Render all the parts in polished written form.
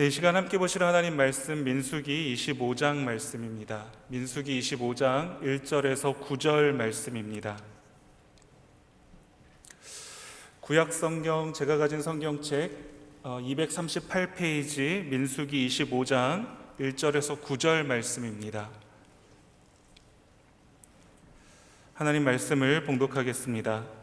이 시간 함께 보실 하나님 말씀 민수기 25장 말씀입니다. 민수기 25장 1절에서 9절 말씀입니다. 구약 성경, 제가 가진 성경책 238페이지 민수기 25장 1절에서 9절 말씀입니다. 하나님 말씀을 봉독하겠습니다.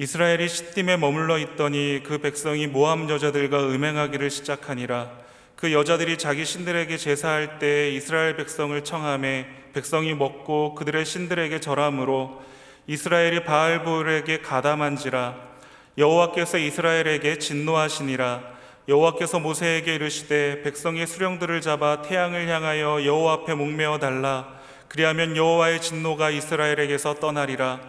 이스라엘이 시딤에 머물러 있더니 그 백성이 모압 여자들과 음행하기를 시작하니라. 그 여자들이 자기 신들에게 제사할 때 이스라엘 백성을 청하매 백성이 먹고 그들의 신들에게 절함으로 이스라엘이 바알볼에게 가담한지라. 여호와께서 이스라엘에게 진노하시니라. 여호와께서 모세에게 이르시되 백성의 수령들을 잡아 태양을 향하여 여호와 앞에 목매어 달라. 그리하면 여호와의 진노가 이스라엘에게서 떠나리라.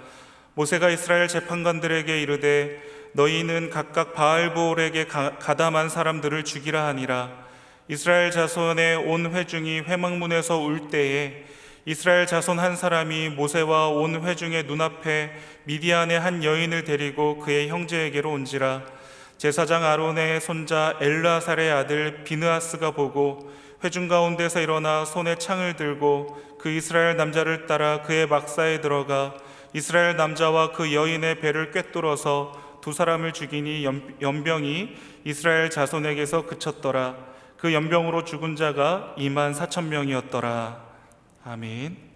모세가 이스라엘 재판관들에게 이르되 너희는 각각 바알볼에게 가담한 사람들을 죽이라 하니라. 이스라엘 자손의 온 회중이 회막문에서 울 때에 이스라엘 자손 한 사람이 모세와 온 회중의 눈앞에 미디안의 한 여인을 데리고 그의 형제에게로 온지라. 제사장 아론의 손자 엘르아살의 아들 비느하스가 보고 회중 가운데서 일어나 손에 창을 들고 그 이스라엘 남자를 따라 그의 막사에 들어가 이스라엘 남자와 그 여인의 배를 꿰뚫어서 두 사람을 죽이니 연병이 이스라엘 자손에게서 그쳤더라. 그 연병으로 죽은 자가 24,000명이었더라. 아멘.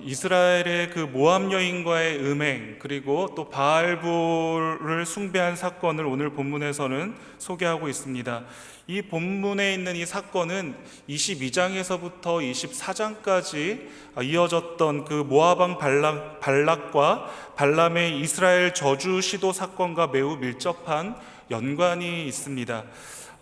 이스라엘의 그 모압 여인과의 음행, 그리고 또 바알볼을 숭배한 사건을 오늘 본문에서는 소개하고 있습니다. 이 본문에 있는 이 사건은 22장에서부터 24장까지 이어졌던 그 모압왕 발락과 발람의 이스라엘 저주 시도 사건과 매우 밀접한 연관이 있습니다.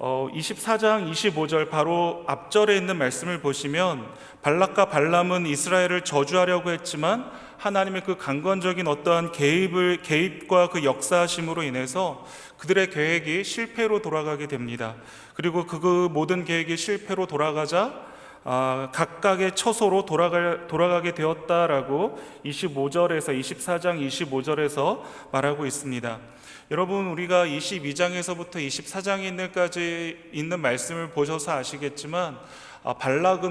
24장 25절 바로 앞절에 있는 말씀을 보시면 발락과 발람은 이스라엘을 저주하려고 했지만 하나님의 그 강권적인 어떠한 개입과 그 역사하심으로 인해서 그들의 계획이 실패로 돌아가게 됩니다. 그리고 그 모든 계획이 실패로 돌아가자 각각의 처소로 돌아가게 되었다라고 25절에서 24장 25절에서 말하고 있습니다. 여러분, 우리가 22장에서부터 24장까지 있는 말씀을 보셔서 아시겠지만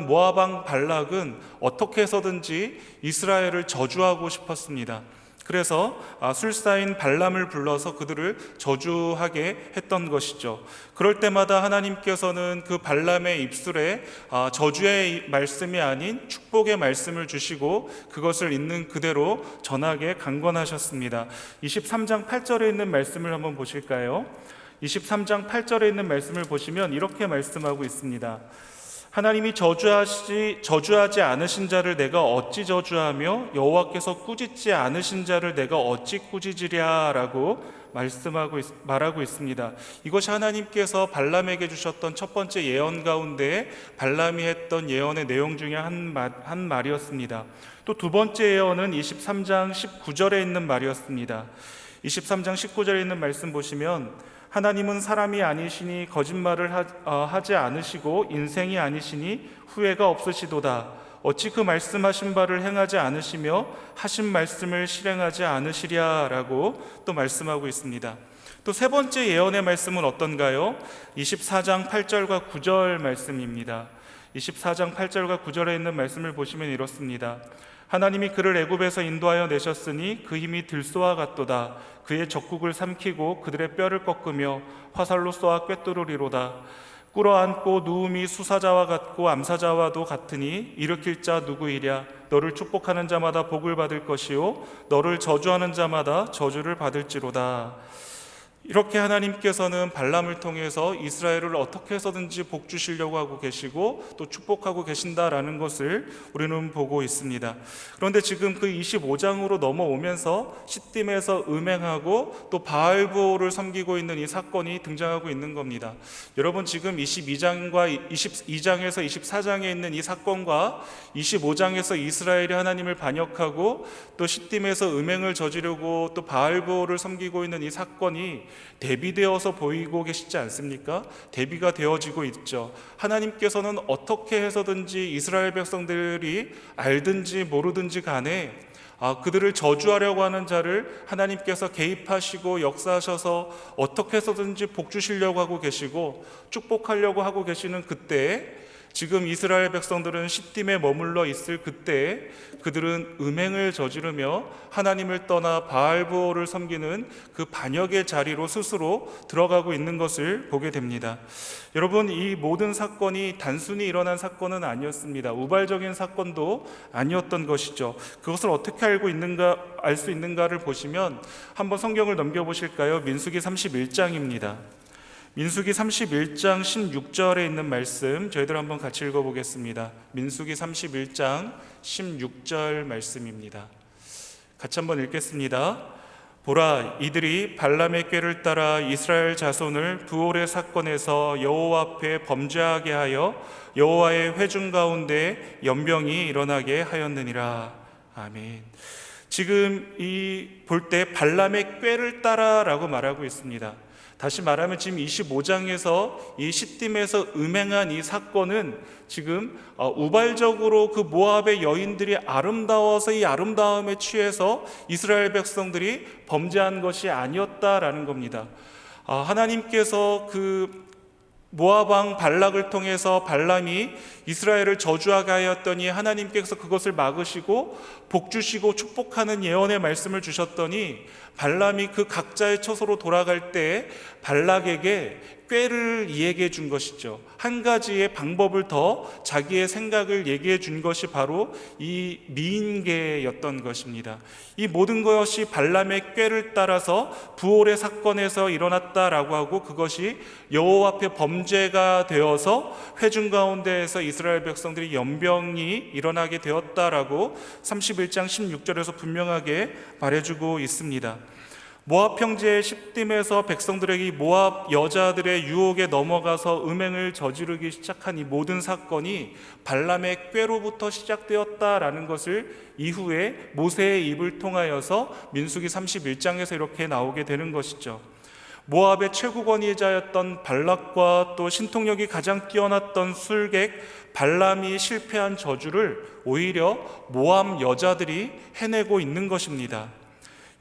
모압왕 발락은 어떻게 해서든지 이스라엘을 저주하고 싶었습니다. 그래서 술사인 발람을 불러서 그들을 저주하게 했던 것이죠. 그럴 때마다 하나님께서는 그 발람의 입술에 저주의 말씀이 아닌 축복의 말씀을 주시고 그것을 있는 그대로 전하게 강권하셨습니다. 23장 8절에 있는 말씀을 한번 보실까요? 23장 8절에 있는 말씀을 보시면 이렇게 말씀하고 있습니다. 하나님이 저주하지 않으신 자를 내가 어찌 저주하며 여호와께서 꾸짖지 않으신 자를 내가 어찌 꾸짖으랴 라고 말하고 있습니다. 이것이 하나님께서 발람에게 주셨던 첫 번째 예언 가운데 발람이 했던 예언의 내용 중에 한 말이었습니다. 또 두 번째 예언은 23장 19절에 있는 말이었습니다. 23장 19절에 있는 말씀 보시면 하나님은 사람이 아니시니 거짓말을 하지 않으시고 인생이 아니시니 후회가 없으시도다. 어찌 그 말씀하신 바를 행하지 않으시며 하신 말씀을 실행하지 않으시랴 라고 또 말씀하고 있습니다. 또 세 번째 예언의 말씀은 어떤가요? 24장 8절과 9절 말씀입니다. 24장 8절과 9절에 있는 말씀을 보시면 이렇습니다. 하나님이 그를 애굽에서 인도하여 내셨으니 그 힘이 들소와 같도다. 그의 적국을 삼키고 그들의 뼈를 꺾으며 화살로 쏘아 꿰뚫으리로다. 꿇어앉고 누움이 수사자와 같고 암사자와도 같으니 일으킬 자 누구이랴. 너를 축복하는 자마다 복을 받을 것이요 너를 저주하는 자마다 저주를 받을지로다. 이렇게 하나님께서는 발람을 통해서 이스라엘을 어떻게 해서든지 복 주시려고 하고 계시고 또 축복하고 계신다라는 것을 우리는 보고 있습니다. 그런데 지금 그 25장으로 넘어오면서 시딤에서 음행하고 또 바알볼을 섬기고 있는 이 사건이 등장하고 있는 겁니다. 여러분, 지금 22장에서 24장에 있는 이 사건과 25장에서 이스라엘이 하나님을 반역하고 또 시딤에서 음행을 저지르고 또 바알볼을 섬기고 있는 이 사건이 대비되어서 보이고 계시지 않습니까? 대비가 되어지고 있죠. 하나님께서는 어떻게 해서든지 이스라엘 백성들이 알든지 모르든지 간에 그들을 저주하려고 하는 자를 하나님께서 개입하시고 역사하셔서 어떻게 해서든지 복 주시려고 하고 계시고 축복하려고 하고 계시는 그때에, 지금 이스라엘 백성들은 시딤에 머물러 있을 그때에 그들은 음행을 저지르며 하나님을 떠나 바알보를 섬기는 그 반역의 자리로 스스로 들어가고 있는 것을 보게 됩니다. 여러분, 이 모든 사건이 단순히 일어난 사건은 아니었습니다. 우발적인 사건도 아니었던 것이죠. 그것을 어떻게 알 수 있는가를 보시면 한번 성경을 넘겨보실까요? 민수기 31장입니다. 민수기 31장 16절에 있는 말씀 저희들 한번 같이 읽어보겠습니다. 민수기 31장 16절 말씀입니다. 같이 한번 읽겠습니다. 보라, 이들이 발람의 꾀를 따라 이스라엘 자손을 부올의 사건에서 여호와 앞에 범죄하게 하여 여호와의 회중 가운데 연병이 일어나게 하였느니라. 아멘. 지금 이 볼 때 발람의 꾀를 따라라고 말하고 있습니다. 다시 말하면 지금 25장에서 이 시딤에서 음행한 이 사건은 지금 우발적으로 그 모압의 여인들이 아름다워서 이 아름다움에 취해서 이스라엘 백성들이 범죄한 것이 아니었다라는 겁니다. 하나님께서 그 모압 왕 발락을 통해서 발람이 이스라엘을 저주하게 하였더니 하나님께서 그것을 막으시고 복 주시고 축복하는 예언의 말씀을 주셨더니 발람이 그 각자의 처소로 돌아갈 때 발락에게 꾀를 얘기해 준 것이죠. 한 가지의 방법을 더 자기의 생각을 얘기해 준 것이 바로 이 미인계였던 것입니다. 이 모든 것이 발람의 꾀를 따라서 부올의 사건에서 일어났다라고 하고 그것이 여호와 앞에 범죄가 되어서 회중 가운데에서 이스라엘 백성들이 연병이 일어나게 되었다라고 31장 16절에서 분명하게 말해주고 있습니다. 모압 형제의 시딤에서 백성들에게 모압 여자들의 유혹에 넘어가서 음행을 저지르기 시작한 이 모든 사건이 발람의 꾀로부터 시작되었다라는 것을 이후에 모세의 입을 통하여서 민수기 31장에서 이렇게 나오게 되는 것이죠. 모압의 최고 권위자였던 발락과 또 신통력이 가장 뛰어났던 술객 발람이 실패한 저주를 오히려 모압 여자들이 해내고 있는 것입니다.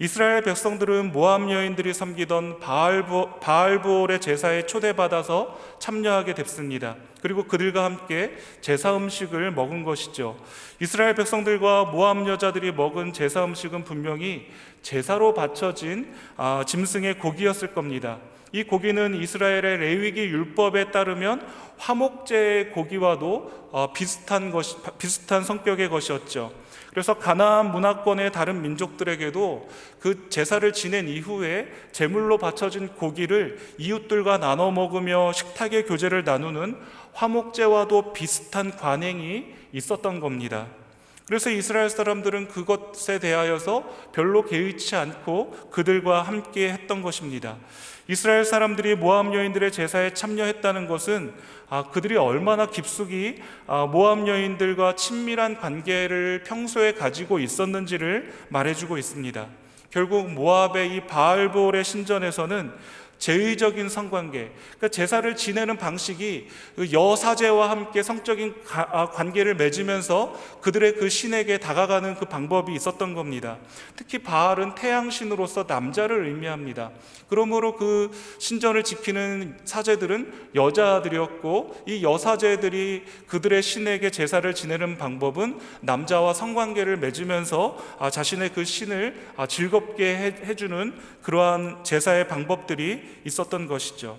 이스라엘 백성들은 모압 여인들이 섬기던 바알부올의 제사에 초대받아서 참여하게 됐습니다. 그리고 그들과 함께 제사 음식을 먹은 것이죠. 이스라엘 백성들과 모압 여자들이 먹은 제사 음식은 분명히 제사로 바쳐진 짐승의 고기였을 겁니다. 이 고기는 이스라엘의 레위기 율법에 따르면 화목제의 고기와도 비슷한 성격의 것이었죠. 그래서 가나안 문화권의 다른 민족들에게도 그 제사를 지낸 이후에 제물로 바쳐진 고기를 이웃들과 나눠 먹으며 식탁의 교제를 나누는 화목제와도 비슷한 관행이 있었던 겁니다. 그래서 이스라엘 사람들은 그것에 대하여서 별로 개의치 않고 그들과 함께 했던 것입니다. 이스라엘 사람들이 모압 여인들의 제사에 참여했다는 것은 그들이 얼마나 깊숙이 모압 여인들과 친밀한 관계를 평소에 가지고 있었는지를 말해주고 있습니다. 결국 모압의 이 바알볼의 신전에서는 제의적인 성관계, 그러니까 제사를 지내는 방식이 여사제와 함께 성적인 관계를 맺으면서 그들의 그 신에게 다가가는 그 방법이 있었던 겁니다. 특히 바알은 태양신으로서 남자를 의미합니다. 그러므로 그 신전을 지키는 사제들은 여자들이었고 이 여사제들이 그들의 신에게 제사를 지내는 방법은 남자와 성관계를 맺으면서 자신의 그 신을 즐겁게 해주는 그러한 제사의 방법들이 있었던 것이죠.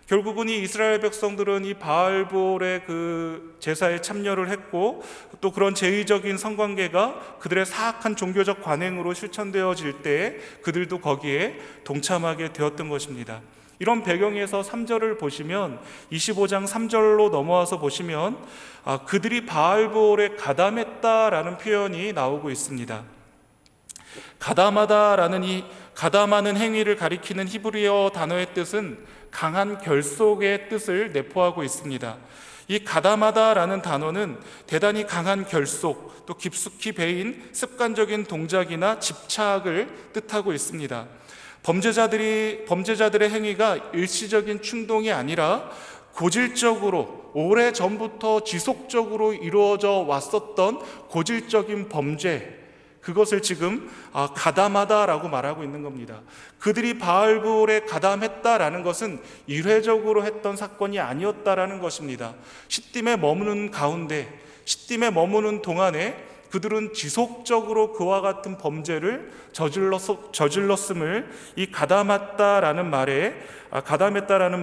결국은 이 이스라엘 백성들은 이 바알볼의 그 제사에 참여를 했고 또 그런 제의적인 성관계가 그들의 사악한 종교적 관행으로 실천되어질 때 그들도 거기에 동참하게 되었던 것입니다. 이런 배경에서 3절을 보시면 25장 3절로 넘어와서 보시면 그들이 바알볼에 가담했다라는 표현이 나오고 있습니다. 가담하다라는 이 가담하는 행위를 가리키는 히브리어 단어의 뜻은 강한 결속의 뜻을 내포하고 있습니다. 이 가담하다라는 단어는 대단히 강한 결속, 또 깊숙이 배인 습관적인 동작이나 집착을 뜻하고 있습니다. 범죄자들의 행위가 일시적인 충동이 아니라 고질적으로 오래전부터 지속적으로 이루어져 왔었던 고질적인 범죄, 그것을 지금 가담하다라고 말하고 있는 겁니다. 그들이 바알불에 가담했다라는 것은 일회적으로 했던 사건이 아니었다라는 것입니다. 시딤에 머무는 가운데, 시딤에 머무는 동안에 그들은 지속적으로 그와 같은 범죄를 저질렀음을 이 가담했다라는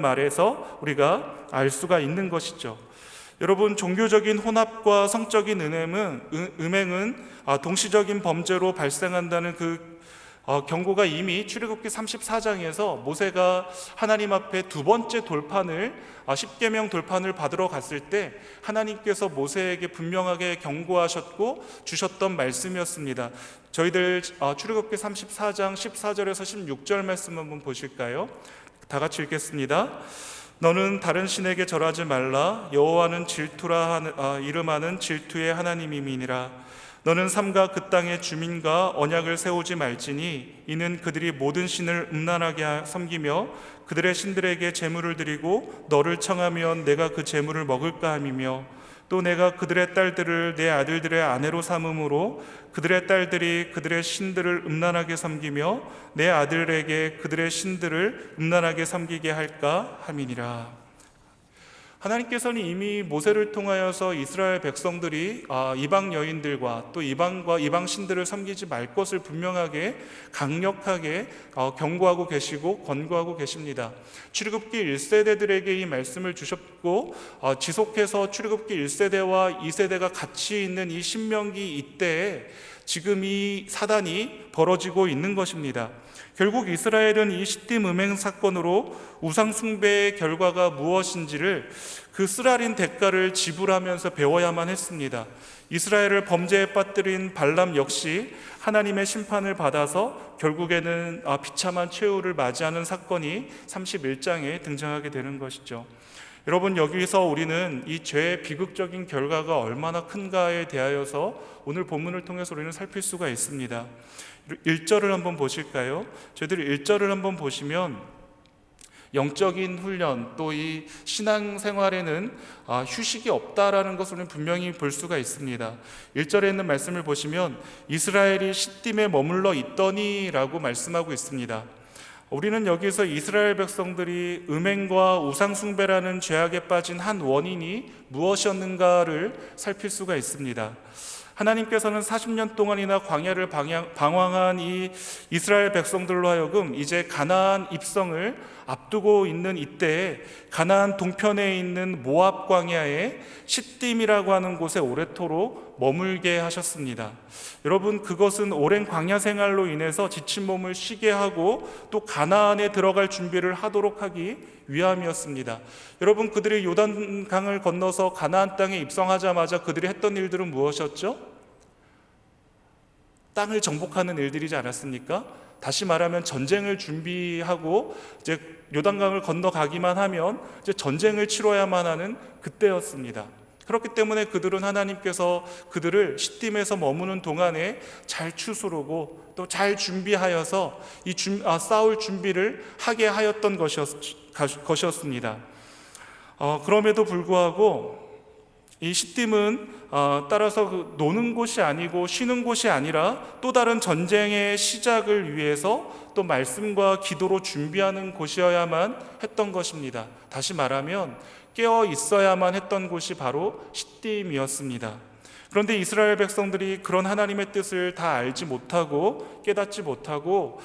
말에서 우리가 알 수가 있는 것이죠. 여러분, 종교적인 혼합과 성적인 음행은 동시적인 범죄로 발생한다는 경고가 이미 출애굽기 34장에서 모세가 하나님 앞에 두 번째 돌판을 10계명 돌판을 받으러 갔을 때 하나님께서 모세에게 분명하게 경고하셨고 주셨던 말씀이었습니다. 저희들 출애굽기 34장 14절에서 16절 말씀 한번 보실까요? 다 같이 읽겠습니다. 너는 다른 신에게 절하지 말라. 여호와는 이름하는 질투의 하나님임이니라. 너는 삼가 그 땅의 주민과 언약을 세우지 말지니 이는 그들이 모든 신을 음란하게 섬기며 그들의 신들에게 제물을 드리고 너를 청하면 내가 그 제물을 먹을까 함이며 또 내가 그들의 딸들을 내 아들들의 아내로 삼음으로 그들의 딸들이 그들의 신들을 음란하게 섬기며 내 아들에게 그들의 신들을 음란하게 섬기게 할까 함이니라. 하나님께서는 이미 모세를 통하여서 이스라엘 백성들이 이방 여인들과 또 이방 신들을 섬기지 말 것을 분명하게 강력하게 경고하고 계시고 권고하고 계십니다. 출애굽기 1세대들에게 이 말씀을 주셨고 지속해서 출애굽기 1세대와 2세대가 같이 있는 이 신명기 이때에 지금 이 사단이 벌어지고 있는 것입니다. 결국 이스라엘은 이 시딤 음행 사건으로 우상 숭배의 결과가 무엇인지를 그 쓰라린 대가를 지불하면서 배워야만 했습니다. 이스라엘을 범죄에 빠뜨린 발람 역시 하나님의 심판을 받아서 결국에는 비참한 최후를 맞이하는 사건이 31장에 등장하게 되는 것이죠. 여러분, 여기서 우리는 이 죄의 비극적인 결과가 얼마나 큰가에 대하여서 오늘 본문을 통해서 우리는 살필 수가 있습니다. 1절을 한번 보실까요? 저희들이 1절을 한번 보시면 영적인 훈련 또 이 신앙생활에는 휴식이 없다라는 것을 우리는 분명히 볼 수가 있습니다. 1절에 있는 말씀을 보시면 이스라엘이 시딤에 머물러 있더니 라고 말씀하고 있습니다. 우리는 여기서 이스라엘 백성들이 음행과 우상숭배라는 죄악에 빠진 한 원인이 무엇이었는가를 살필 수가 있습니다. 하나님께서는 40년 동안이나 광야를 방황한 이 이스라엘 백성들로 하여금 이제 가나안 입성을 앞두고 있는 이때에 가나안 동편에 있는 모압 광야에 시딤이라고 하는 곳에 오래도록 머물게 하셨습니다. 여러분, 그것은 오랜 광야 생활로 인해서 지친 몸을 쉬게 하고 또 가나안에 들어갈 준비를 하도록 하기 위함이었습니다. 여러분, 그들이 요단강을 건너서 가나안 땅에 입성하자마자 그들이 했던 일들은 무엇이었죠? 땅을 정복하는 일들이지 않았습니까? 다시 말하면 전쟁을 준비하고 이제 요단강을 건너가기만 하면 이제 전쟁을 치러야만 하는 그때였습니다. 그렇기 때문에 그들은 하나님께서 그들을 시딤에서 머무는 동안에 잘 추스르고 또 잘 준비하여서 싸울 준비를 하게 하였던 것이었습니다. 그럼에도 불구하고 이 시딤은 따라서 노는 곳이 아니고 쉬는 곳이 아니라 또 다른 전쟁의 시작을 위해서 또 말씀과 기도로 준비하는 곳이어야만 했던 것입니다. 다시 말하면 깨어 있어야만 했던 곳이 바로 시딤이었습니다. 그런데 이스라엘 백성들이 그런 하나님의 뜻을 다 알지 못하고 깨닫지 못하고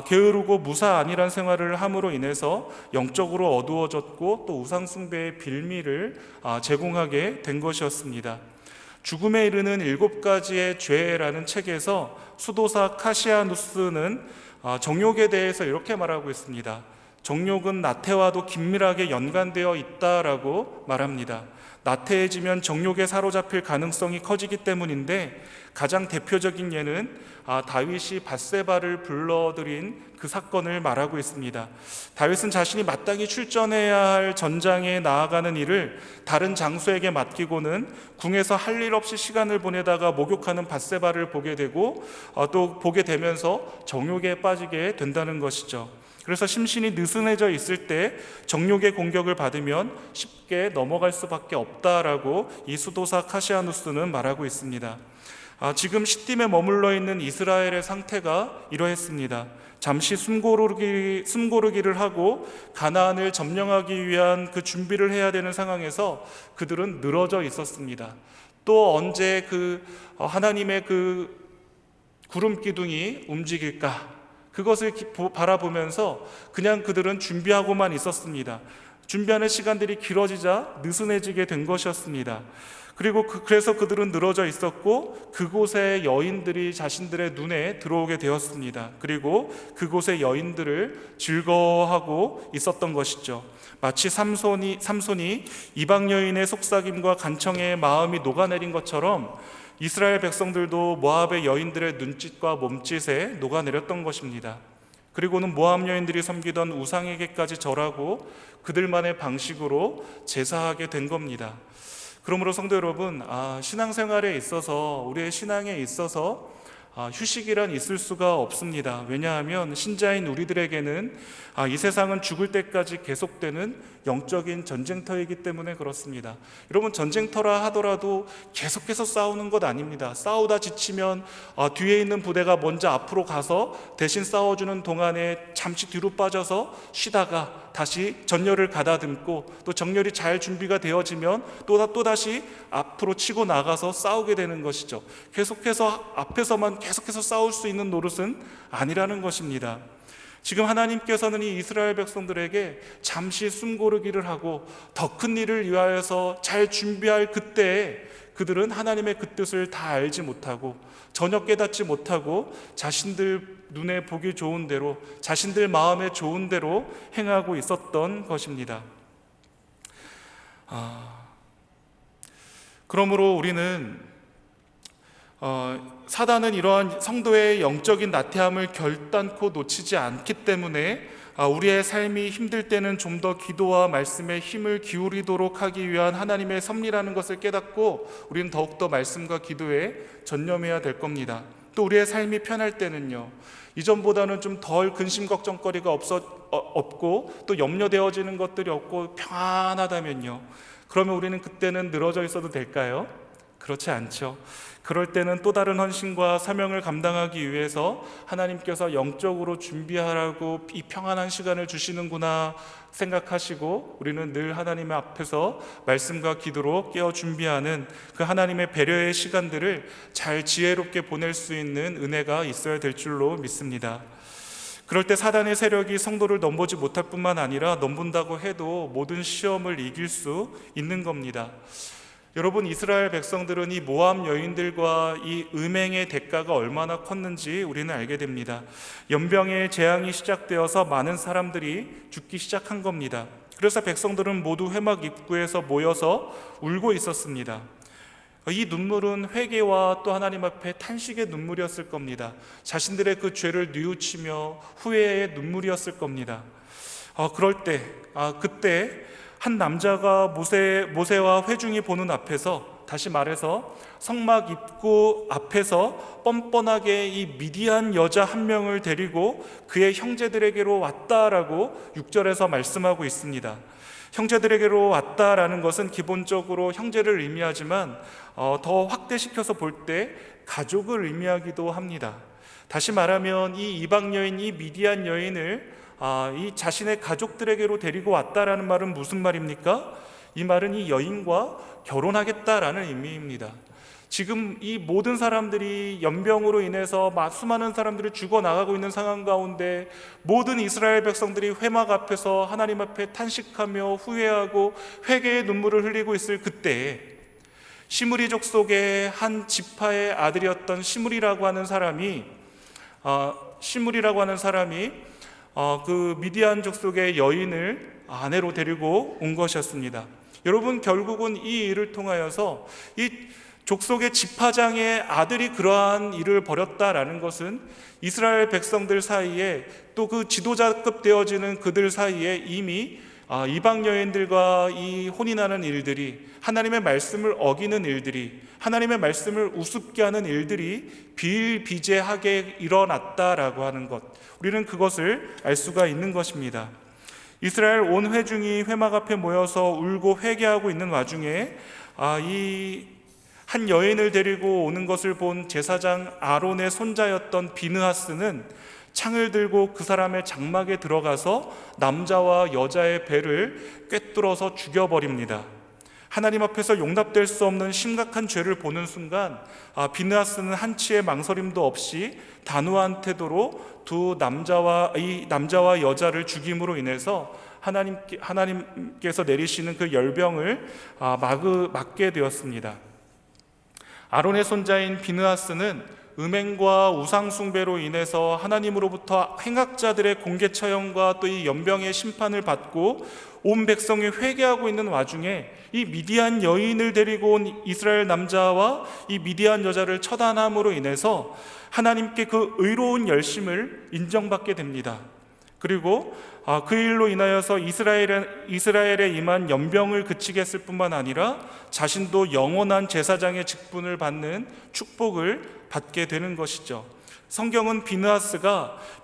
게으르고 무사안일한 생활을 함으로 인해서 영적으로 어두워졌고 또 우상숭배의 빌미를 제공하게 된 것이었습니다. 죽음에 이르는 7가지의 죄라는 책에서 수도사 카시아누스는 정욕에 대해서 이렇게 말하고 있습니다. 정욕은 나태와도 긴밀하게 연관되어 있다라고 말합니다. 나태해지면 정욕에 사로잡힐 가능성이 커지기 때문인데 가장 대표적인 예는 다윗이 밧세바를 불러들인 그 사건을 말하고 있습니다. 다윗은 자신이 마땅히 출전해야 할 전장에 나아가는 일을 다른 장수에게 맡기고는 궁에서 할 일 없이 시간을 보내다가 목욕하는 밧세바를 보게 되고 또 보게 되면서 정욕에 빠지게 된다는 것이죠. 그래서 심신이 느슨해져 있을 때 정욕의 공격을 받으면 쉽게 넘어갈 수밖에 없다라고 이 수도사 카시아누스는 말하고 있습니다. 지금 시딤에 머물러 있는 이스라엘의 상태가 이러했습니다. 잠시 숨고르기를 하고 가나안을 점령하기 위한 그 준비를 해야 되는 상황에서 그들은 늘어져 있었습니다. 또 언제 하나님의 구름 기둥이 움직일까? 그것을 바라보면서 그냥 그들은 준비하고만 있었습니다. 준비하는 시간들이 길어지자 느슨해지게 된 것이었습니다. 그리고 그래서 그들은 늘어져 있었고 그곳의 여인들이 자신들의 눈에 들어오게 되었습니다. 그리고 그곳의 여인들을 즐거워하고 있었던 것이죠. 마치 삼손이 이방 여인의 속삭임과 간청에 마음이 녹아내린 것처럼 이스라엘 백성들도 모압의 여인들의 눈짓과 몸짓에 녹아내렸던 것입니다. 그리고는 모압 여인들이 섬기던 우상에게까지 절하고 그들만의 방식으로 제사하게 된 겁니다. 그러므로 성도 여러분, 신앙생활에 있어서, 우리의 신앙에 있어서 휴식이란 있을 수가 없습니다. 왜냐하면 신자인 우리들에게는 이 세상은 죽을 때까지 계속되는 영적인 전쟁터이기 때문에 그렇습니다. 여러분, 전쟁터라 하더라도 계속해서 싸우는 것 아닙니다. 싸우다 지치면 뒤에 있는 부대가 먼저 앞으로 가서 대신 싸워주는 동안에 잠시 뒤로 빠져서 쉬다가 다시 전열을 가다듬고 또 정열이 잘 준비가 되어지면 또다시 앞으로 치고 나가서 싸우게 되는 것이죠. 계속해서 앞에서만 계속해서 싸울 수 있는 노릇은 아니라는 것입니다. 지금 하나님께서는 이 이스라엘 백성들에게 잠시 숨고르기를 하고 더 큰 일을 위하여서 잘 준비할 그때에 그들은 하나님의 그 뜻을 다 알지 못하고 전혀 깨닫지 못하고 자신들 눈에 보기 좋은 대로, 자신들 마음에 좋은 대로 행하고 있었던 것입니다. 그러므로 우리는 사단은 이러한 성도의 영적인 나태함을 결단코 놓치지 않기 때문에 우리의 삶이 힘들 때는 좀 더 기도와 말씀에 힘을 기울이도록 하기 위한 하나님의 섭리라는 것을 깨닫고 우리는 더욱더 말씀과 기도에 전념해야 될 겁니다. 또 우리의 삶이 편할 때는요, 이전보다는 좀 덜 근심 걱정거리가 없고 또 염려되어지는 것들이 없고 평안하다면요, 그러면 우리는 그때는 늘어져 있어도 될까요? 그렇지 않죠. 그럴 때는 또 다른 헌신과 사명을 감당하기 위해서 하나님께서 영적으로 준비하라고 이 평안한 시간을 주시는구나 생각하시고 우리는 늘 하나님의 앞에서 말씀과 기도로 깨어 준비하는 그 하나님의 배려의 시간들을 잘 지혜롭게 보낼 수 있는 은혜가 있어야 될 줄로 믿습니다. 그럴 때 사단의 세력이 성도를 넘보지 못할 뿐만 아니라 넘본다고 해도 모든 시험을 이길 수 있는 겁니다. 여러분, 이스라엘 백성들은 이 모압 여인들과 이 음행의 대가가 얼마나 컸는지 우리는 알게 됩니다. 연병의 재앙이 시작되어서 많은 사람들이 죽기 시작한 겁니다. 그래서 백성들은 모두 회막 입구에서 모여서 울고 있었습니다. 이 눈물은 회개와 또 하나님 앞에 탄식의 눈물이었을 겁니다. 자신들의 그 죄를 뉘우치며 후회의 눈물이었을 겁니다. 그때 한 남자가 모세와 회중이 보는 앞에서, 다시 말해서 성막 입구 앞에서 뻔뻔하게 이 미디안 여자 한 명을 데리고 그의 형제들에게로 왔다라고 6절에서 말씀하고 있습니다. 형제들에게로 왔다라는 것은 기본적으로 형제를 의미하지만 더 확대시켜서 볼 때 가족을 의미하기도 합니다. 다시 말하면 이 이방 여인, 이 미디안 여인을 이 자신의 가족들에게로 데리고 왔다라는 말은 무슨 말입니까? 이 말은 이 여인과 결혼하겠다라는 의미입니다. 지금 이 모든 사람들이 연병으로 인해서 수많은 사람들이 죽어나가고 있는 상황 가운데 모든 이스라엘 백성들이 회막 앞에서 하나님 앞에 탄식하며 후회하고 회개의 눈물을 흘리고 있을 그때에 시므리족 속의 한 지파의 아들이었던 시므리라고 하는 사람이 그 미디안족 속의 여인을 아내로 데리고 온 것이었습니다. 여러분, 결국은 이 일을 통하여서 이 족속의 지파장의 아들이 그러한 일을 벌였다라는 것은 이스라엘 백성들 사이에 또 그 지도자급 되어지는 그들 사이에 이미 이방 여인들과 이 혼인하는 일들이, 하나님의 말씀을 어기는 일들이, 하나님의 말씀을 우습게 하는 일들이 비일비재하게 일어났다라고 하는 것, 우리는 그것을 알 수가 있는 것입니다. 이스라엘 온 회중이 회막 앞에 모여서 울고 회개하고 있는 와중에 이 한 여인을 데리고 오는 것을 본 제사장 아론의 손자였던 비느하스는 창을 들고 그 사람의 장막에 들어가서 남자와 여자의 배를 꿰뚫어서 죽여버립니다. 하나님 앞에서 용납될 수 없는 심각한 죄를 보는 순간 비느하스는 한치의 망설임도 없이 단호한 태도로 이 남자와 여자를 죽임으로 인해서 하나님께서 내리시는 그 열병을 막게 되었습니다. 아론의 손자인 비느하스는 음행과 우상 숭배로 인해서 하나님으로부터 행악자들의 공개 처형과 또 이 연병의 심판을 받고 온 백성이 회개하고 있는 와중에 이 미디안 여인을 데리고 온 이스라엘 남자와 이 미디안 여자를 처단함으로 인해서 하나님께 그 의로운 열심을 인정받게 됩니다. 그리고 그 일로 인하여서 이스라엘에 임한 연병을 그치게 했을 뿐만 아니라 자신도 영원한 제사장의 직분을 받는 축복을 받게 되는 것이죠. 성경은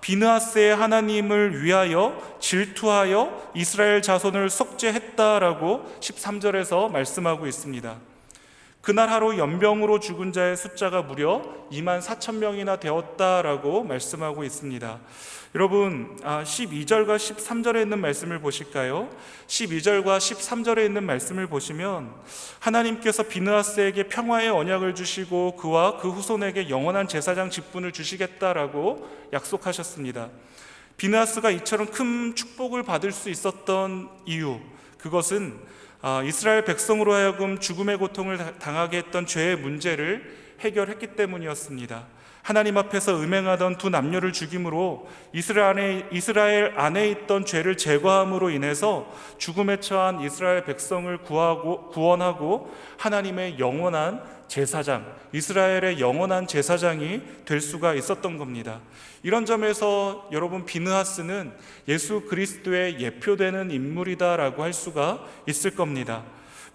비느하스의 하나님을 위하여 질투하여 이스라엘 자손을 속죄했다라고 13절에서 말씀하고 있습니다. 그날 하루 연병으로 죽은 자의 숫자가 무려 24,000명이나 되었다라고 말씀하고 있습니다. 여러분 12절과 13절에 있는 말씀을 보실까요? 12절과 13절에 있는 말씀을 보시면 하나님께서 비느하스에게 평화의 언약을 주시고 그와 그 후손에게 영원한 제사장 직분을 주시겠다라고 약속하셨습니다. 비느하스가 이처럼 큰 축복을 받을 수 있었던 이유, 그것은 이스라엘 백성으로 하여금 죽음의 고통을 당하게 했던 죄의 문제를 해결했기 때문이었습니다. 하나님 앞에서 음행하던 두 남녀를 죽임으로 이스라엘 안에 있던 죄를 제거함으로 인해서 죽음에 처한 이스라엘 백성을 구원하고 하나님의 영원한 제사장, 이스라엘의 영원한 제사장이 될 수가 있었던 겁니다. 이런 점에서 여러분 비느하스는 예수 그리스도의 예표되는 인물이다라고 할 수가 있을 겁니다.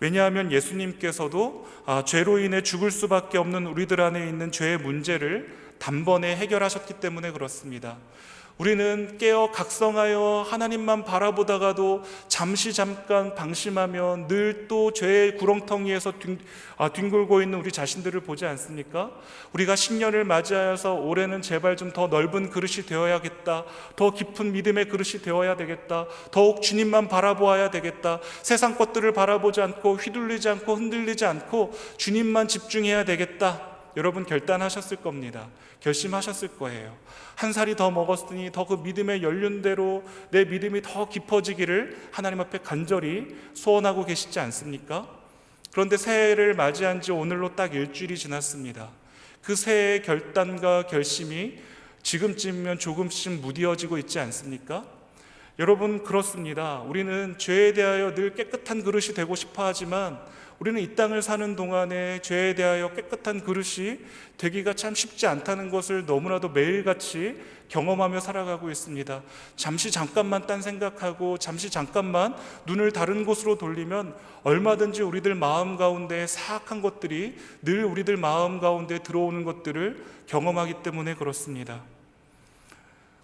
왜냐하면 예수님께서도 죄로 인해 죽을 수밖에 없는 우리들 안에 있는 죄의 문제를 단번에 해결하셨기 때문에 그렇습니다. 우리는 깨어 각성하여 하나님만 바라보다가도 잠깐 방심하며 늘 또 죄의 구렁텅이에서 뒹굴고 있는 우리 자신들을 보지 않습니까? 우리가 신년을 맞이하여서 올해는 제발 좀 더 넓은 그릇이 되어야겠다, 더 깊은 믿음의 그릇이 되어야 되겠다, 더욱 주님만 바라보아야 되겠다, 세상 것들을 바라보지 않고 휘둘리지 않고 흔들리지 않고 주님만 집중해야 되겠다. 여러분 결단하셨을 겁니다. 결심하셨을 거예요. 한 살이 더 먹었으니 더 그 믿음의 연륜대로 내 믿음이 더 깊어지기를 하나님 앞에 간절히 소원하고 계시지 않습니까? 그런데 새해를 맞이한 지 오늘로 딱 일주일이 지났습니다. 그 새해의 결단과 결심이 지금쯤이면 조금씩 무뎌지고 있지 않습니까? 여러분 그렇습니다. 우리는 죄에 대하여 늘 깨끗한 그릇이 되고 싶어 하지만 우리는 이 땅을 사는 동안에 죄에 대하여 깨끗한 그릇이 되기가 참 쉽지 않다는 것을 너무나도 매일같이 경험하며 살아가고 있습니다. 잠깐만 딴 생각하고 잠깐만 눈을 다른 곳으로 돌리면 얼마든지 우리들 마음 가운데 사악한 것들이 늘 우리들 마음 가운데 들어오는 것들을 경험하기 때문에 그렇습니다.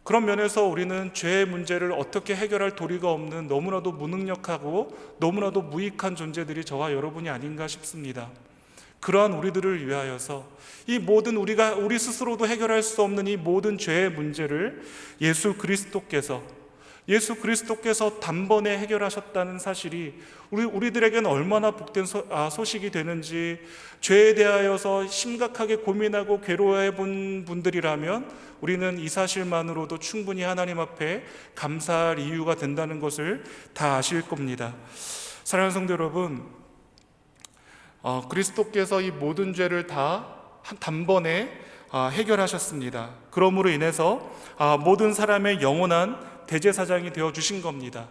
그런 면에서 우리는 죄의 문제를 어떻게 해결할 도리가 없는 너무나도 무능력하고 너무나도 무익한 존재들이 저와 여러분이 아닌가 싶습니다. 그러한 우리들을 위하여서 이 모든 우리 스스로도 해결할 수 없는 이 모든 죄의 문제를 예수 그리스도께서 단번에 해결하셨다는 사실이 우리들에게는 얼마나 복된 소식이 되는지, 죄에 대하여서 심각하게 고민하고 괴로워해 본 분들이라면 우리는 이 사실만으로도 충분히 하나님 앞에 감사할 이유가 된다는 것을 다 아실 겁니다. 사랑하는 성도 여러분, 그리스도께서 이 모든 죄를 다 단번에 해결하셨습니다. 그러므로 인해서 모든 사람의 영원한 대제사장이 되어주신 겁니다.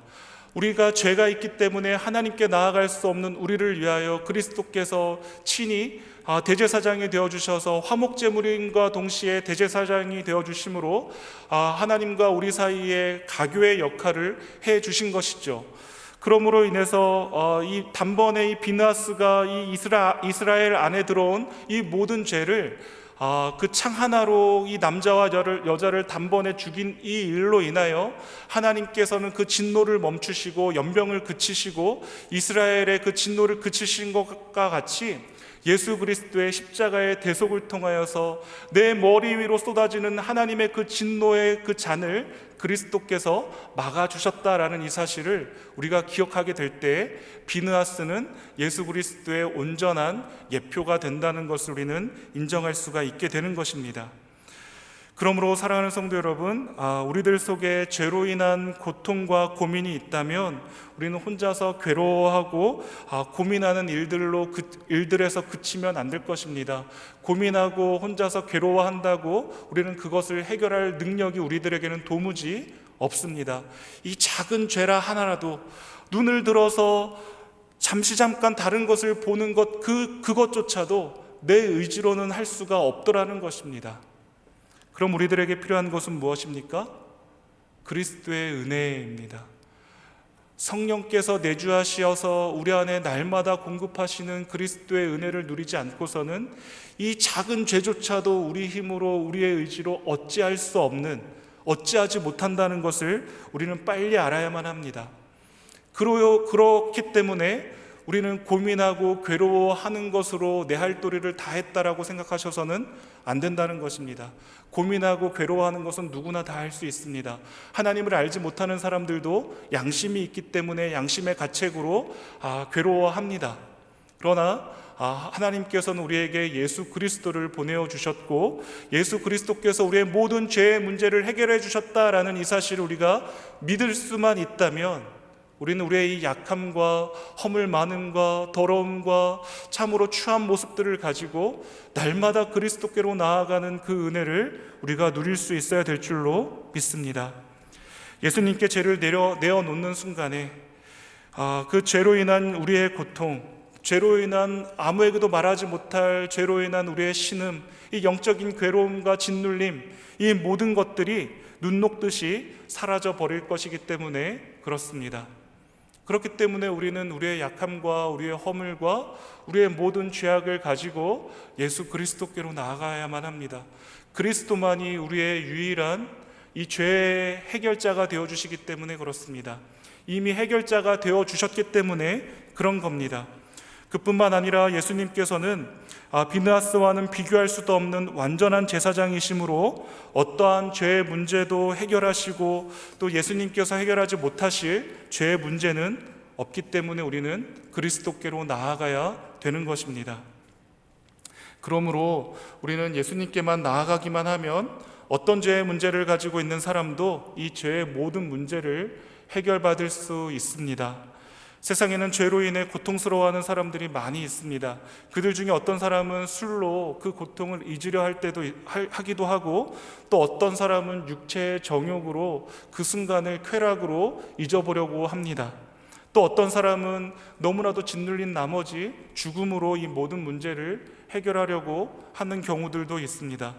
우리가 죄가 있기 때문에 하나님께 나아갈 수 없는 우리를 위하여 그리스도께서 친히 대제사장이 되어주셔서 화목제물인과 동시에 대제사장이 되어주심으로 하나님과 우리 사이에 가교의 역할을 해주신 것이죠. 그러므로 인해서 이 단번에 이 비느하스가 이 이스라엘 안에 들어온 이 모든 죄를 그 창 하나로 이 남자와 여자를 단번에 죽인 이 일로 인하여 하나님께서는 그 진노를 멈추시고 연병을 그치시고 이스라엘의 그 진노를 그치신 것과 같이 예수 그리스도의 십자가의 대속을 통하여서 내 머리 위로 쏟아지는 하나님의 그 진노의 그 잔을 그리스도께서 막아주셨다라는 이 사실을 우리가 기억하게 될 때 비느하스는 예수 그리스도의 온전한 예표가 된다는 것을 우리는 인정할 수가 있게 되는 것입니다. 그러므로 사랑하는 성도 여러분, 우리들 속에 죄로 인한 고통과 고민이 있다면 우리는 혼자서 괴로워하고 고민하는 일들에서 그치면 안 될 것입니다. 고민하고 혼자서 괴로워한다고 우리는 그것을 해결할 능력이 우리들에게는 도무지 없습니다. 이 작은 죄라 하나라도 눈을 들어서 잠깐 다른 것을 보는 그것조차도 내 의지로는 할 수가 없더라는 것입니다. 그럼 우리들에게 필요한 것은 무엇입니까? 그리스도의 은혜입니다. 성령께서 내주하시어서 우리 안에 날마다 공급하시는 그리스도의 은혜를 누리지 않고서는 이 작은 죄조차도 우리 힘으로 우리의 의지로 어찌하지 못한다는 것을 우리는 빨리 알아야만 합니다. 그렇기 때문에 우리는 고민하고 괴로워하는 것으로 내 할 도리를 다 했다라고 생각하셔서는 안 된다는 것입니다. 고민하고 괴로워하는 것은 누구나 다 할 수 있습니다. 하나님을 알지 못하는 사람들도 양심이 있기 때문에 양심의 가책으로 괴로워합니다. 그러나 하나님께서는 우리에게 예수 그리스도를 보내어 주셨고 예수 그리스도께서 우리의 모든 죄의 문제를 해결해 주셨다라는 이 사실을 우리가 믿을 수만 있다면 우리는 우리의 이 약함과 허물 많음과 더러움과 참으로 추한 모습들을 가지고 날마다 그리스도께로 나아가는 그 은혜를 우리가 누릴 수 있어야 될 줄로 믿습니다. 예수님께 죄를 내어놓는 순간에 그 죄로 인한 우리의 고통, 죄로 인한 아무에게도 말하지 못할 죄로 인한 우리의 신음, 이 영적인 괴로움과 짓눌림, 이 모든 것들이 눈 녹듯이 사라져 버릴 것이기 때문에 그렇습니다. 그렇기 때문에 우리는 우리의 약함과 우리의 허물과 우리의 모든 죄악을 가지고 예수 그리스도께로 나아가야만 합니다. 그리스도만이 우리의 유일한 이 죄의 해결자가 되어주시기 때문에 그렇습니다. 이미 해결자가 되어주셨기 때문에 그런 겁니다. 그뿐만 아니라 예수님께서는 비느하스와는 비교할 수도 없는 완전한 제사장이시므로 어떠한 죄의 문제도 해결하시고 또 예수님께서 해결하지 못하실 죄의 문제는 없기 때문에 우리는 그리스도께로 나아가야 되는 것입니다. 그러므로 우리는 예수님께만 나아가기만 하면 어떤 죄의 문제를 가지고 있는 사람도 이 죄의 모든 문제를 해결받을 수 있습니다. 세상에는 죄로 인해 고통스러워하는 사람들이 많이 있습니다. 그들 중에 어떤 사람은 술로 그 고통을 잊으려 하기도 하고 또 어떤 사람은 육체의 정욕으로 그 순간을 쾌락으로 잊어보려고 합니다. 또 어떤 사람은 너무나도 짓눌린 나머지 죽음으로 이 모든 문제를 해결하려고 하는 경우들도 있습니다.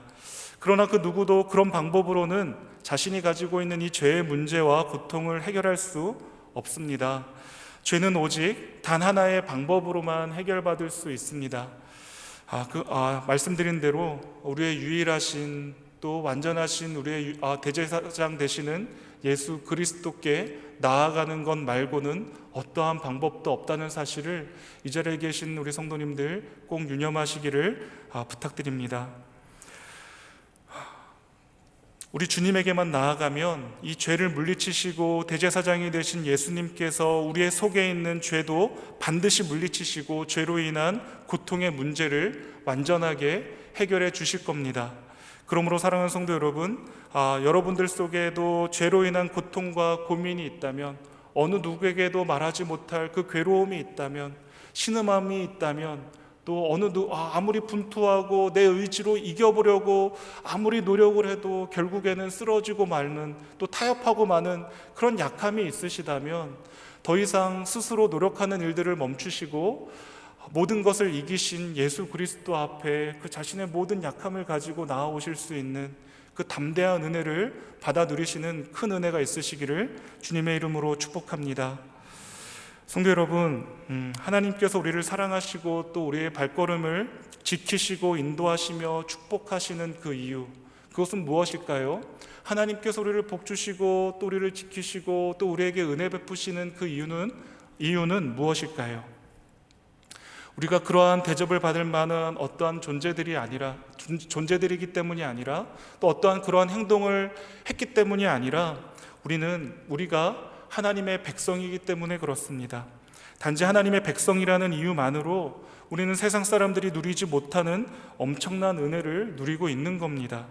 그러나 그 누구도 그런 방법으로는 자신이 가지고 있는 이 죄의 문제와 고통을 해결할 수 없습니다. 죄는 오직 단 하나의 방법으로만 해결받을 수 있습니다. 말씀드린 대로 우리의 유일하신 또 완전하신 우리의 대제사장 되시는 예수 그리스도께 나아가는 것 말고는 어떠한 방법도 없다는 사실을 이 자리에 계신 우리 성도님들 꼭 유념하시기를 부탁드립니다. 우리 주님에게만 나아가면 이 죄를 물리치시고 대제사장이 되신 예수님께서 우리의 속에 있는 죄도 반드시 물리치시고 죄로 인한 고통의 문제를 완전하게 해결해 주실 겁니다. 그러므로 사랑하는 성도 여러분, 여러분들 속에도 죄로 인한 고통과 고민이 있다면, 어느 누구에게도 말하지 못할 그 괴로움이 있다면, 신음함이 있다면, 또 아무리 분투하고 내 의지로 이겨보려고 아무리 노력을 해도 결국에는 쓰러지고 마는, 또 타협하고 마는 그런 약함이 있으시다면 더 이상 스스로 노력하는 일들을 멈추시고 모든 것을 이기신 예수 그리스도 앞에 그 자신의 모든 약함을 가지고 나아오실 수 있는 그 담대한 은혜를 받아 누리시는 큰 은혜가 있으시기를 주님의 이름으로 축복합니다. 성도 여러분, 하나님께서 우리를 사랑하시고 또 우리의 발걸음을 지키시고 인도하시며 축복하시는 그 이유, 그것은 무엇일까요? 하나님께서 우리를 복주시고 또 우리를 지키시고 또 우리에게 은혜 베푸시는 그 이유는 무엇일까요? 우리가 그러한 대접을 받을 만한 어떠한 존재들이기 때문이 아니라, 또 어떠한 그러한 행동을 했기 때문이 아니라, 우리가 하나님의 백성이기 때문에 그렇습니다. 단지 하나님의 백성이라는 이유만으로 우리는 세상 사람들이 누리지 못하는 엄청난 은혜를 누리고 있는 겁니다.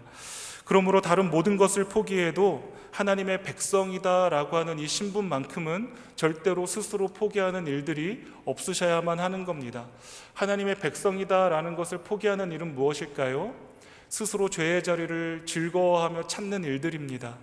그러므로 다른 모든 것을 포기해도 하나님의 백성이다라고 하는 이 신분만큼은 절대로 스스로 포기하는 일들이 없으셔야만 하는 겁니다. 하나님의 백성이다라는 것을 포기하는 일은 무엇일까요? 스스로 죄의 자리를 즐거워하며 찾는 일들입니다.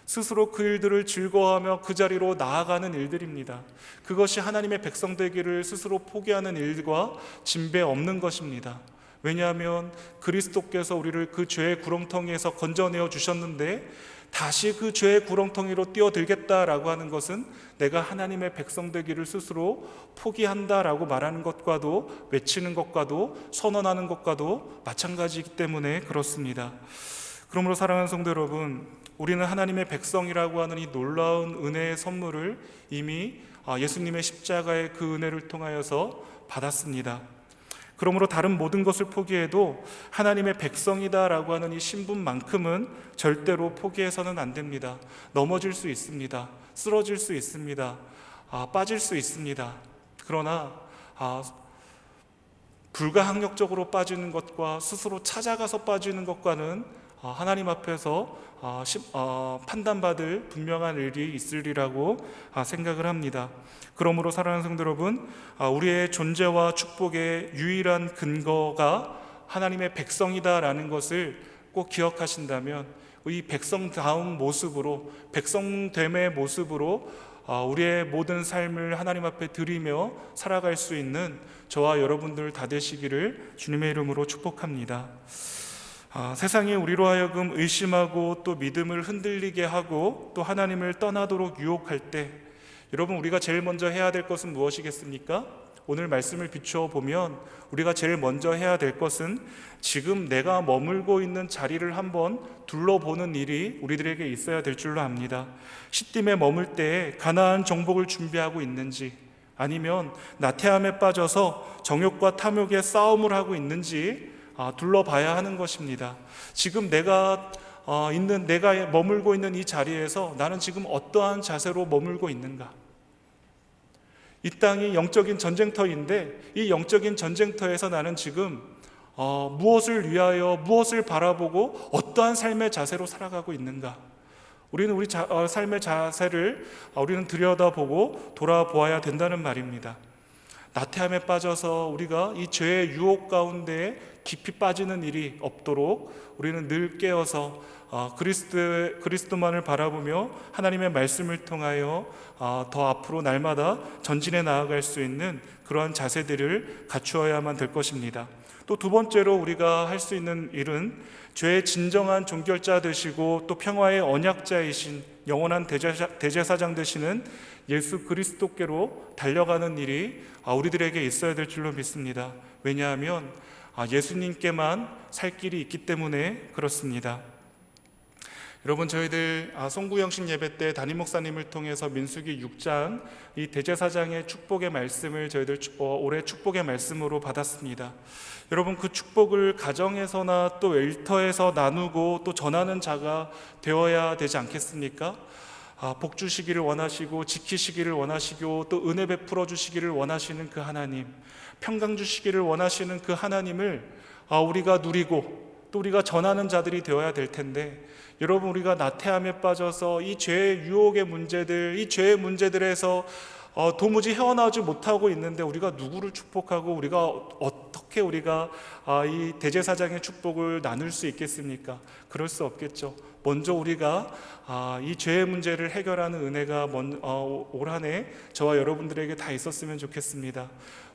스스로 그 일들을 즐거워하며 그 자리로 나아가는 일들입니다. 그것이 하나님의 백성 되기를 스스로 포기하는 일과 진배 없는 것입니다. 왜냐하면 그리스도께서 우리를 그 죄의 구렁텅이에서 건져내어 주셨는데, 다시 그 죄의 구렁텅이로 뛰어들겠다라고 하는 것은 내가 하나님의 백성 되기를 스스로 포기한다라고 말하는 것과도, 외치는 것과도, 선언하는 것과도 마찬가지이기 때문에 그렇습니다. 그러므로 사랑하는 성도 여러분, 우리는 하나님의 백성이라고 하는 이 놀라운 은혜의 선물을 이미 예수님의 십자가의 그 은혜를 통하여서 받았습니다. 그러므로 다른 모든 것을 포기해도 하나님의 백성이다라고 하는 이 신분만큼은 절대로 포기해서는 안 됩니다. 넘어질 수 있습니다. 쓰러질 수 있습니다. 빠질 수 있습니다. 그러나 불가항력적으로 빠지는 것과 스스로 찾아가서 빠지는 것과는 하나님 앞에서 판단받을 분명한 일이 있으리라고 생각을 합니다. 그러므로 사랑하는 성도 여러분, 우리의 존재와 축복의 유일한 근거가 하나님의 백성이다라는 것을 꼭 기억하신다면, 이 백성다운 모습으로, 백성됨의 모습으로 우리의 모든 삶을 하나님 앞에 드리며 살아갈 수 있는 저와 여러분들 다 되시기를 주님의 이름으로 축복합니다. 세상이 우리로 하여금 의심하고 또 믿음을 흔들리게 하고 또 하나님을 떠나도록 유혹할 때, 여러분, 우리가 제일 먼저 해야 될 것은 무엇이겠습니까? 오늘 말씀을 비추어 보면 우리가 제일 먼저 해야 될 것은 지금 내가 머물고 있는 자리를 한번 둘러보는 일이 우리들에게 있어야 될 줄로 압니다. 시딤에 머물 때에 가나안 정복을 준비하고 있는지, 아니면 나태함에 빠져서 정욕과 탐욕의 싸움을 하고 있는지 둘러봐야 하는 것입니다. 지금 내가 머물고 있는 이 자리에서 나는 지금 어떠한 자세로 머물고 있는가? 이 땅이 영적인 전쟁터인데, 이 영적인 전쟁터에서 나는 지금 무엇을 위하여, 무엇을 바라보고 어떠한 삶의 자세로 살아가고 있는가? 우리는 우리 삶의 자세를 우리는 들여다보고 돌아보아야 된다는 말입니다. 나태함에 빠져서 우리가 이 죄의 유혹 가운데 깊이 빠지는 일이 없도록 우리는 늘 깨어서 그리스도만을 바라보며 하나님의 말씀을 통하여 더 앞으로 날마다 전진해 나아갈 수 있는 그러한 자세들을 갖추어야만 될 것입니다. 또 두 번째로 우리가 할 수 있는 일은 죄의 진정한 종결자 되시고 또 평화의 언약자이신 영원한 대제사장 되시는 예수 그리스도께로 달려가는 일이 우리들에게 있어야 될 줄로 믿습니다. 왜냐하면 예수님께만 살 길이 있기 때문에 그렇습니다. 여러분, 저희들 송구영신 예배 때 담임 목사님을 통해서 민수기 6장 이 대제사장의 축복의 말씀을 저희들 올해 축복의 말씀으로 받았습니다. 여러분, 그 축복을 가정에서나 또 일터에서 나누고 또 전하는 자가 되어야 되지 않겠습니까? 복 주시기를 원하시고 지키시기를 원하시고 또 은혜 베풀어 주시기를 원하시는 그 하나님, 평강 주시기를 원하시는 그 하나님을 우리가 누리고 또 우리가 전하는 자들이 되어야 될 텐데, 여러분, 우리가 나태함에 빠져서 이 죄의 유혹의 문제들, 이 죄의 문제들에서 도무지 헤어나오지 못하고 있는데 우리가 누구를 축복하고 우리가 어떻게 이 대제사장의 축복을 나눌 수 있겠습니까? 그럴 수 없겠죠. 먼저 우리가 이 죄의 문제를 해결하는 은혜가 올 한 해 저와 여러분들에게 다 있었으면 좋겠습니다.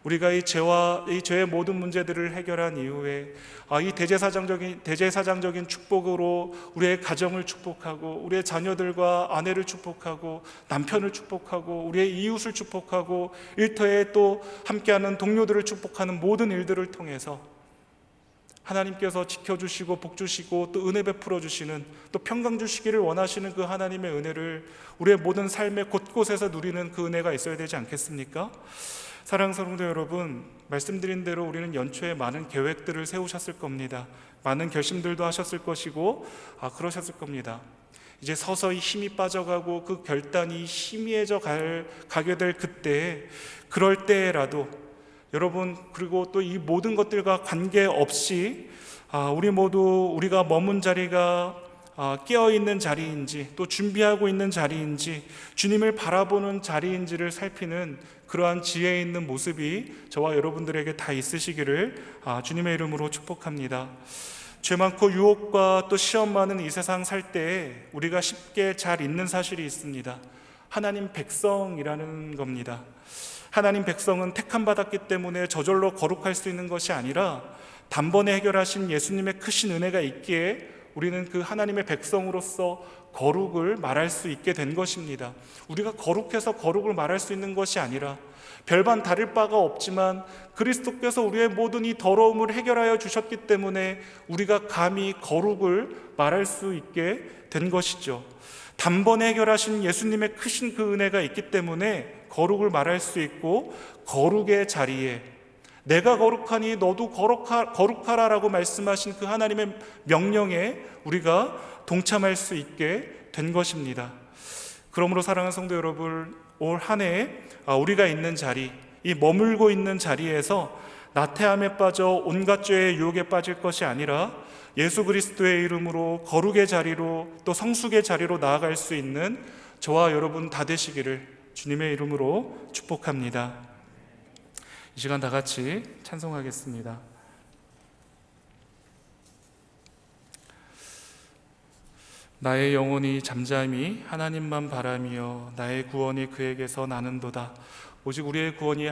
우리가 이 죄의 모든 문제들을 해결한 이후에 이 대제사장적인 축복으로 우리의 가정을 축복하고 우리의 자녀들과 아내를 축복하고 남편을 축복하고 우리의 이웃을 축복하고 일터에 또 함께하는 동료들을 축복하는 모든 일들을 통해서 하나님께서 지켜주시고 복주시고 또 은혜 베풀어 주시는, 또 평강 주시기를 원하시는 그 하나님의 은혜를 우리의 모든 삶의 곳곳에서 누리는 그 은혜가 있어야 되지 않겠습니까? 사랑하는 성도 여러분, 말씀드린 대로 우리는 연초에 많은 계획들을 세우셨을 겁니다. 많은 결심들도 하셨을 것이고 그러셨을 겁니다. 이제 서서히 힘이 빠져가고 그 결단이 희미해져 가게 될 그때, 그럴 때라도 여러분, 그리고 또 이 모든 것들과 관계없이 우리 모두 우리가 머문 자리가 깨어있는 자리인지, 또 준비하고 있는 자리인지, 주님을 바라보는 자리인지를 살피는 그러한 지혜 있는 모습이 저와 여러분들에게 다 있으시기를 주님의 이름으로 축복합니다. 죄 많고 유혹과 또 시험 많은 이 세상 살 때 우리가 쉽게 잘 잊는 사실이 있습니다. 하나님 백성이라는 겁니다. 하나님 백성은 택함 받았기 때문에 저절로 거룩할 수 있는 것이 아니라 단번에 해결하신 예수님의 크신 은혜가 있기에 우리는 그 하나님의 백성으로서 거룩을 말할 수 있게 된 것입니다. 우리가 거룩해서 거룩을 말할 수 있는 것이 아니라 별반 다를 바가 없지만 그리스도께서 우리의 모든 이 더러움을 해결하여 주셨기 때문에 우리가 감히 거룩을 말할 수 있게 된 것이죠. 단번에 해결하신 예수님의 크신 그 은혜가 있기 때문에 거룩을 말할 수 있고, 거룩의 자리에 내가 거룩하니 너도 거룩하라라고 말씀하신 그 하나님의 명령에 우리가 동참할 수 있게 된 것입니다. 그러므로 사랑하는 성도 여러분, 올 한 해 우리가 있는 자리, 이 머물고 있는 자리에서 나태함에 빠져 온갖 죄의 유혹에 빠질 것이 아니라 예수 그리스도의 이름으로 거룩의 자리로, 또 성숙의 자리로 나아갈 수 있는 저와 여러분 다 되시기를 주님의 이름으로 축복합니다. 이 시간 다 같이 찬송하겠습니다. 나의 영혼이 잠잠히 하나님만 바라며 나의 구원이 그에게서 나는도다. 오직 우리의 구원이